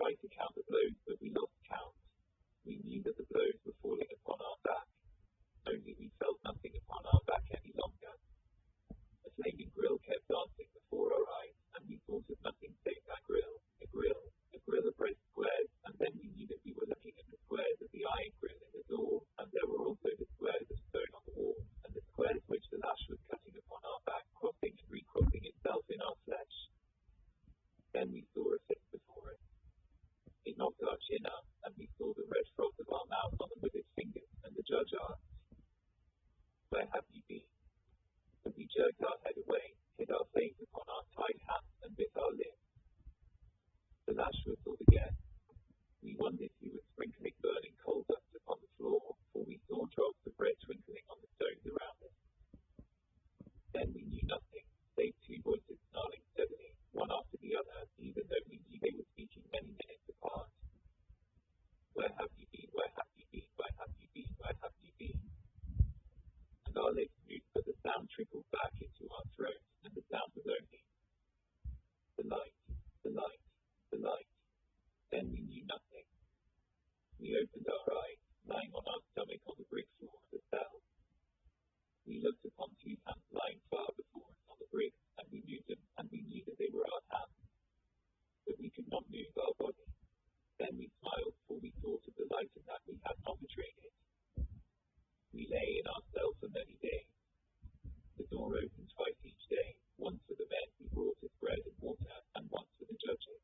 tried to count the blows, but we lost count. We knew that the blows were falling upon our back, only we felt nothing upon our back any longer. A flaming grill kept dancing before our eyes, and we thought of nothing save that grill, a grill of red squares, and then we knew that we were looking at the squares of the iron grill in the door, and there were also the squares of stone on the wall, and the squares which the lash was cutting upon our back, crossing and recrossing itself in our flesh. Then we saw a fist before us. It knocked our chin up, and we saw the red froth of our mouth on the withered fingers, and the judge asked, "Where have you been?" And we jerked our head away, hid our face upon our tied hands, and bit our lips. The lash whistled again. We wondered he was sprinkling burning coal dust upon the floor, for we saw drops of red twinkling on the stones around us. Then we knew nothing, save two voices snarling steadily, one after the other, even though we knew they were speaking many minutes apart. "Where have you been? Where have you been? Where have you been? Where have you been?" And our lips moved, but the sound trickled back into our throats, and the sound was only the light, the light, the light. Then we knew nothing. We opened our eyes, lying on our stomach on the brick floor of the cell. We looked upon two hands lying far before us on the bricks, and we knew that they were our hands, but we could not move our body. Then we smiled, for we thought of the light and that we had not betrayed it. We lay in our cell for many days. The door opened twice each day, once for the men who brought us bread and water, and once for the judges.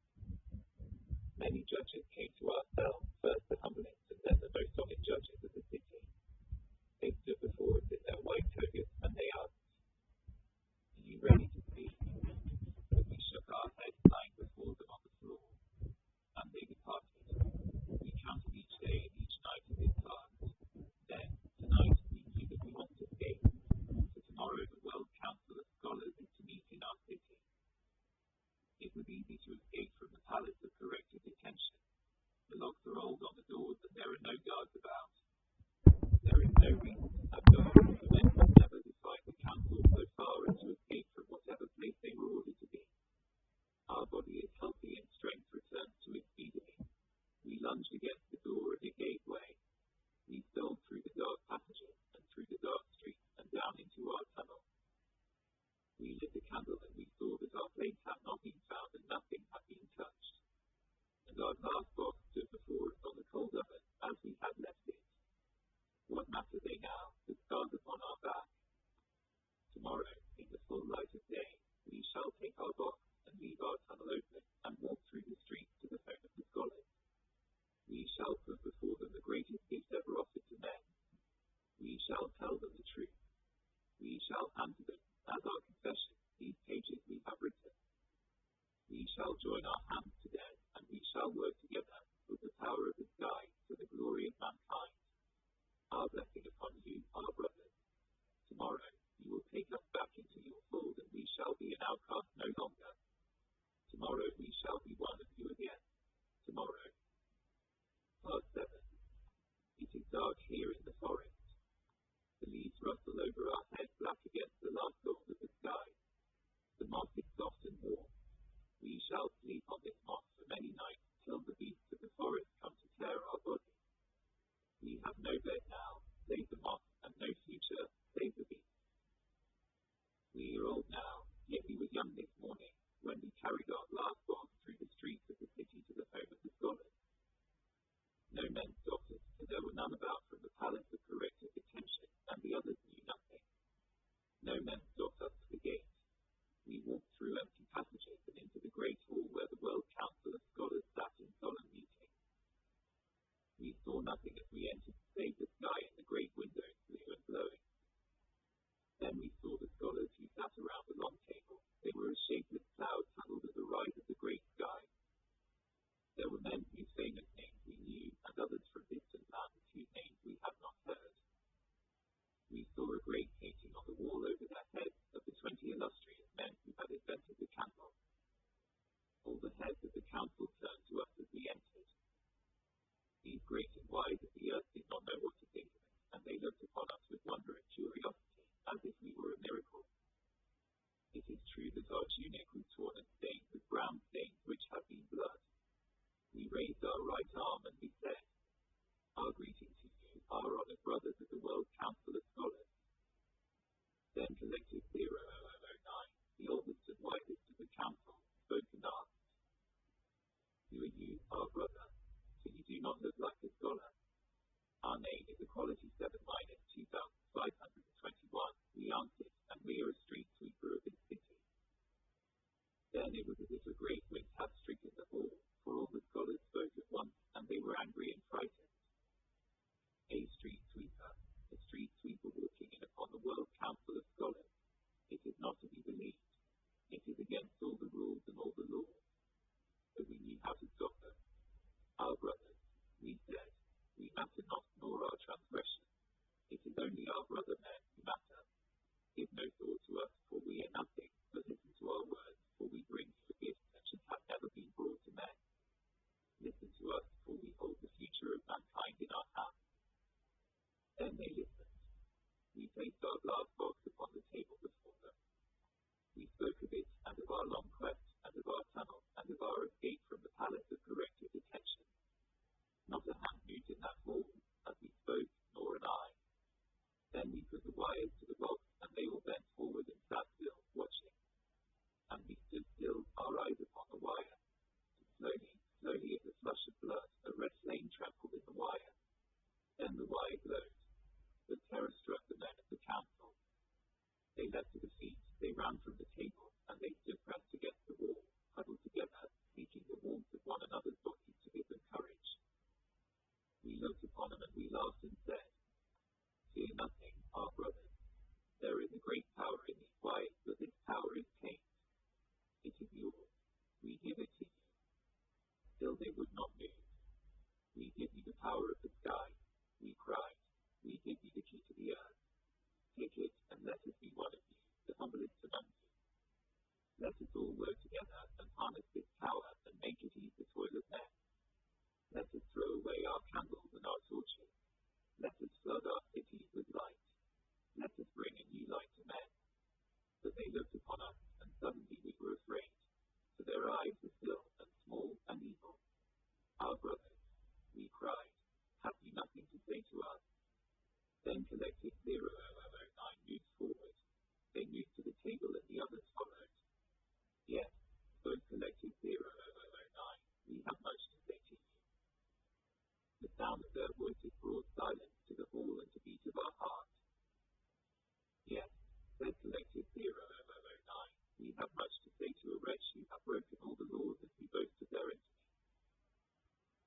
Many judges came to our cell, first the humblest and then the most honest judges of the city. They stood before us in their white togas, and they asked, "Are you ready to speak?" But we shook our heads, lying before them on the floor, and they departed. We counted each day and each night as it passed. Then, tonight, we knew that we must escape, for tomorrow the World Council of Scholars is to meet in our city. It was easy to escape from the palace of corrective detention. The locks are old on the doors, and there are no guards about. There is no reason to have guards. The men must never defy the council so far as to escape from whatever place they were ordered to be. Our body is healthy and strength returns to it speedily. We lunged against the door and it gave way. We stole through the dark passages and through the dark streets and down into our tunnel. We lit the candle and we saw that our plates had not been found and nothing had been touched. And our glass box stood before us on the cold oven as we had left it. What matter they now, the scars upon our back? Tomorrow, in the full light of day, we shall take our box and leave our tunnel open and walk through the streets to the home of the scholars. We shall put before them the greatest gift ever offered to men. We shall tell them the truth. We shall hand to them, as our confession, these pages we have written. We shall join our hands to them, and we shall work together with the power of the sky for the glory of mankind. Our blessing upon you, our brothers. Tomorrow you will take us back into your fold, and we shall be an outcast no longer. Tomorrow we shall be one of you again. Tomorrow. Part 7. It is dark here in the forest. The leaves rustle over our heads black against the last gold of the sky. The moss is soft and warm. We shall sleep on this moss for many nights till the beasts of the forest come to tear our bodies. We have no bed now, save the moss, and no future, save the beasts. We are old now, yet we were young this morning, when we carried our glass box through the streets of the city to the home of the scholars. No men stopped us, for there were none about from the palace of corrective detention, and the others knew nothing. No men stopped us to the gate. We walked through empty passages and into the great hall where the World Council of Scholars sat in solemn meeting. We saw nothing as we entered save the sky and the great windows blue and glowing. Then we saw the scholars who sat around the long table. They were as shapeless clouds huddled at the rise of the great sky. There were men whose famous names we knew, and others from distant lands whose names we had not heard. We saw a great painting on the wall over their heads of the 20 illustrious men who had invented the candle. All the heads of the council turned to us as we entered. These great and wise of the earth did not know what to think of it, and they looked upon us with wonder and curiosity, as if we were a miracle. It is true that our tunic was torn and stained with brown stains which had been blood. We raised our right arm and we said, "Our greeting to you, our honoured brothers of the World Council of Scholars." Then Collective 0009, the oldest and wisest of the council, spoke and asked, "Who are you, our brother? For you do not look like a scholar." "Our name is Equality 7 minus 2521, we answered, "and we are a street sweeper of this city." Then it was as if a great wind had stricken the hall, for all the scholars spoke at once, and they were angry and frightened. A street sweeper walking in upon the World Council of Scholars. It is not to be believed. It is against all the rules and all the laws. But we knew how to stop them. "Our brothers," we said, "we matter not nor our transgression. It is only our brother men who matter. Give no thought to us, for we are nothing, but listen to our words, for we bring you a gift that should have never been brought to men. Listen to us, for we hold the future of mankind in our hands." Then they listened. We placed our glass box upon the table before them. We spoke of it, and of our long quest, and of our tunnel, and of our escape from the palace of corrective detention. Not a hand moved in that hall, as we spoke, nor an eye. Then we put the wires to the box, and they all bent forward and sat still, watching. And we stood still, our eyes upon the wire. And slowly, as a flush of blood, a red flame trembled in the wire. Then the wire glowed. The terror struck the men of the council. They leapt to the feet, they ran from the table, and they stood pressed against the wall, huddled together, seeking the warmth of one another's bodies to give them courage. We looked upon them and we laughed and said, "Fear nothing, our brothers. There is a great power in these wires, but this power is tamed. It is yours. We give it to you." Still they would not move. "We give you the power of the sky," we cried. "We give you the key to the earth. Take it and let us be one of you, the humblest among you. Let us all work together and harness this power and make it ease the toil of men. Let us throw away our candles and our torches. Let us flood our cities with light. Let us bring a new light to men." But they looked upon us, and suddenly we were afraid, for their eyes were still and small and evil. "Our brothers," we cried, "have you nothing to say to us?" Then Collective 0009 moved forward. They moved to the table and the others followed. "Yes," spoke Collective 0009, "we have much to say to you." The sound of their voices brought silence to the hall and to beat of our heart. "Yes," said Collective 0009, "we have much to say to a wretch who have broken all the laws and who boasts of their infamy.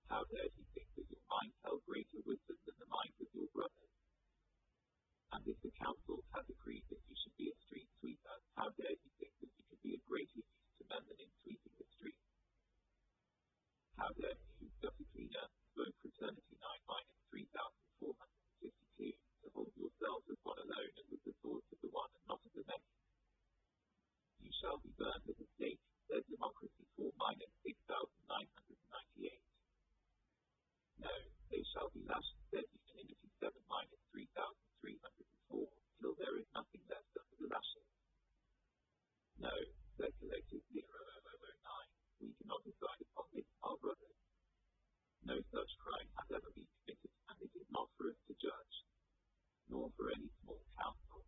How dared he think that your minds held greater wisdom than the minds of your brothers? And if the council had decreed that you should be a street sweeper, how dared you think that you could be of greater use to men than in sweeping the streets? How dared you, gutter cleaner, spoke Fraternity 9 minus 3452, to hold yourselves as one alone and with the thoughts of the one and not of the many? You shall be burned at the stake," said Democracy 4 minus 6998. "No, they shall be lashed," said Unanimity 7 minus 3304, "till there is nothing left under the lashes." "No," said Collective 0009, "we cannot decide upon this, our brothers. No such crime has ever been committed, and it is not for us to judge, nor for any small council.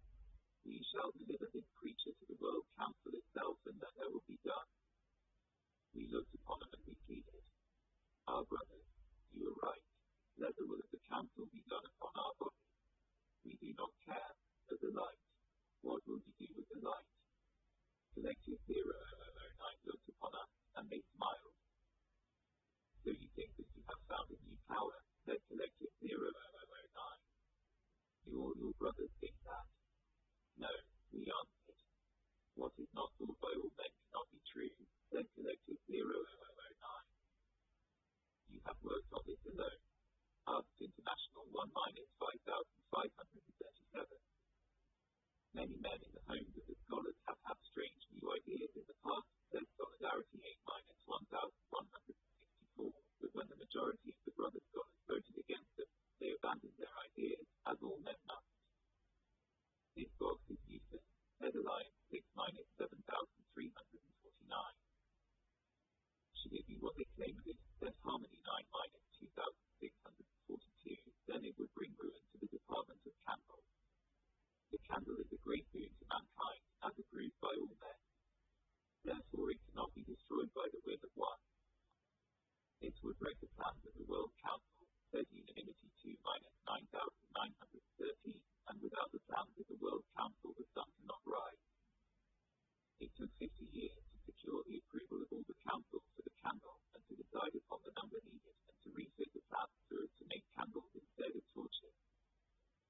We shall deliver this creature to the World Council itself, and then there will be done." We looked upon them and we pleaded, "Our brothers, you are right. Let the will of the council be done upon our bodies. We do not care, but the light. What will you do with the light?" Collective 0009 looked upon us, and they smiled. "So you think that you have found a new power," said Collective 0009. "Do all your brothers think that?" "No," we answered. "What is not thought by all men cannot be true," said Collective 0009. "You have worked on this alone," asked International 1 minus 5537. "Many men in the homes of the scholars have had strange new ideas in the past," said Solidarity 8 minus 1164, "but when the majority of the brother scholars voted against them, they abandoned their ideas, as all men must. This box is useless," said Alliance 6 minus 7349. "Should it be what they claim of it," said Harmony This would break the plans of the World Council, said unanimity 2 minus 9,913, and without the plans of the World Council the sun cannot rise. It took 50 years to secure the approval of all the councils for the candle and to decide upon the number needed and to refit the plans so as to make candles instead of torches.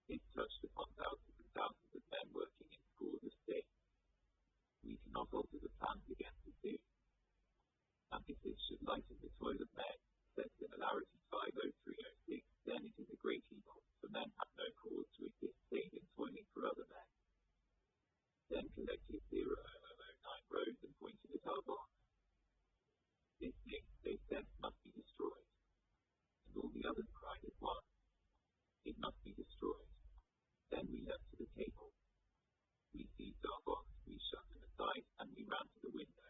It touched upon thousands and thousands of men working in scores of states. We cannot alter the plans again too soon. And if this should lighten the toil of men, said Similarity 50306, then it is a great evil, for men have no cause to exist save in toiling for other men. Then Collective 0009 rose and pointed at our box. This thing, they said, must be destroyed. And all the others cried at once, it must be destroyed. Then we leapt to the table. We seized our box, we shut them aside, and we ran to the window.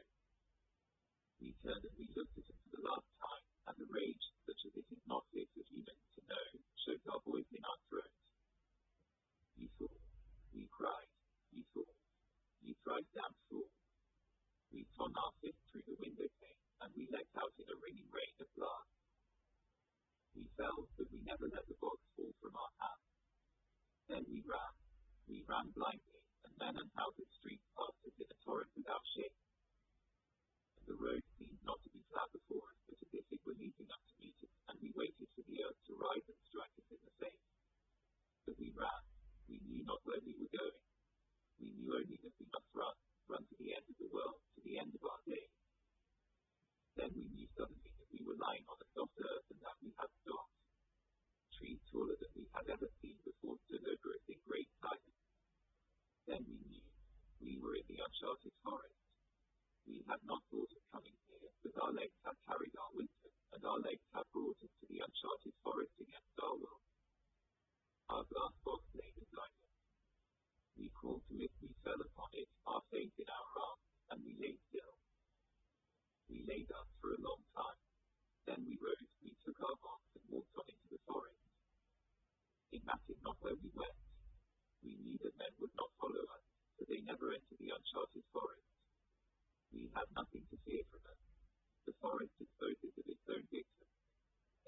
We turned and we looked at it for the last time, and the rage, such as it is not fit for humans to know, shook our voice in our throats. You fool, we cried, you fool, you thrice damned fool. We swung our fist through the window pane, and we let out in a ringing rain of glass. We fell, but we never let the box fall from our hands. Then we ran blindly, and men and houses streets passed us in a torrent without shame. And the road seemed not to be flat before us, but as if it were leaping up to meet us, and we waited for the earth to rise and strike us in the face. But we ran. We knew not where we were going. We knew only that we must run to the end of the world, to the end of our days. Then we knew suddenly that we were lying on a soft earth and that we had stopped. Trees taller than we had ever seen before stood over us in great silence. Then we knew we were in the uncharted forest. We had not thought of coming here, but our legs had carried our wisdom, and our legs had brought us to the uncharted forest against our will. Our glass box lay beside us. We crawled to it, we fell upon it, our face in our arms, and we lay still. We lay thus for a long time. Then we rose, we took our box and walked on into the forest. It mattered not where we went. We knew that men would not follow us, for they never entered the uncharted forest. We had nothing to fear from us. The forest disposes of its own victims.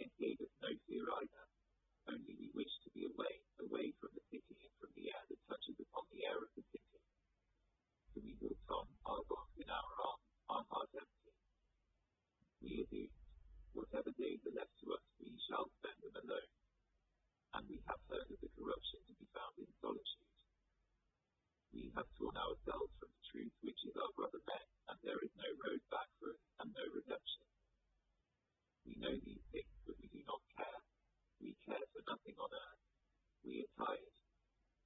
It gave us no fear either. Only we wished to be away from the city and from the air that touches upon the air of the city. So we walked on, our box in our arms, our hearts empty. We are doomed. Whatever days are left to us, we shall spend them alone. And we have heard of the corruption to be found in solitude. We have torn ourselves from the truth which is our brother men, and there is no road back for us, and no redemption. We know these things, but we do not care. We care for nothing on earth. We are tired.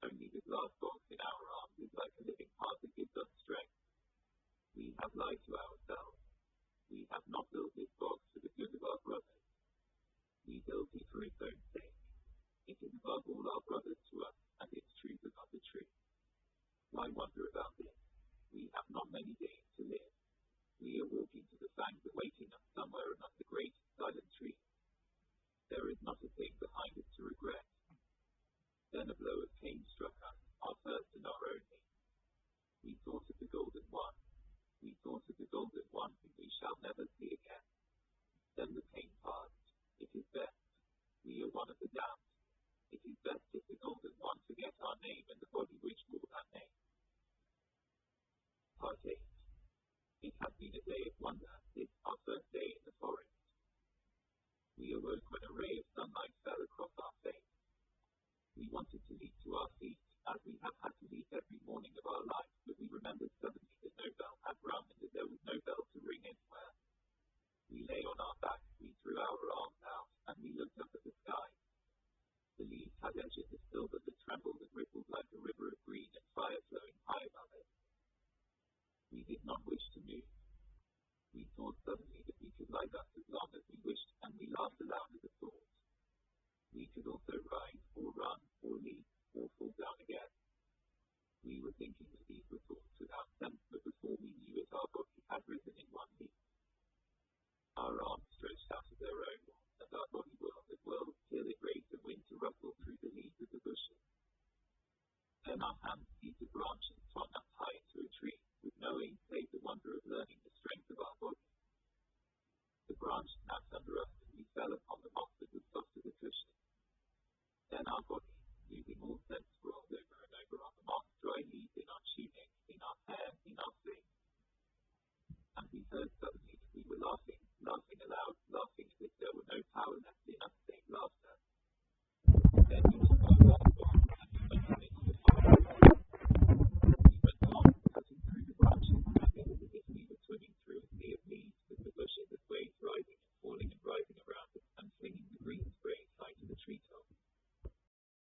Only the glass box in our arms is like a living heart that gives us strength. We have lied to ourselves. We have not built this box for the good of our brothers. We built it for its own sake. It is above all our brothers to us, and its truth above the truth. Why wonder about this? We have not many days to live. We are walking to the fangs awaiting us somewhere among the great silent trees. There is not a thing behind us to regret. Then a blow of pain struck us, our first and our only. We thought of the golden one. We thought of the golden one whom we shall never see again. Then the pain passed. It is best. We are one of the damned. It is best if the golden one forget our name and the body which bore that name. Part 8. It had been a day of wonder, this our first day in the forest. We awoke when a ray of sunlight fell across our face. We wanted to leap to our feet, as we have had to leap every morning of our life, but we remembered suddenly that no bell had rung and that there was no bell to ring anywhere. We lay on our backs, we threw our arms out, and we looked up at the sky. The leaves had edges of silver that trembled and rippled like a river of green and fire flowing high above it. We did not wish to move. We thought suddenly that we could lie thus as long as we wished, and we laughed aloud at the thought. We could also rise, or run, or leap, or fall down again. We were thinking that these were thoughts without sense, but before we knew it, our body had risen in one leap. Our arms stretched out of their own, and our body whirled and whirled till it raised a wind to rustle through the leaves of the bushes. Then our hands seized a branch and swung up high into a tree, with no aim save the wonder of learning the strength of our body. The branch snapped under us empty nothing. And we heard suddenly that we were laughing aloud, laughing as if there were no power left in us save laughter. Then he was quite well gone.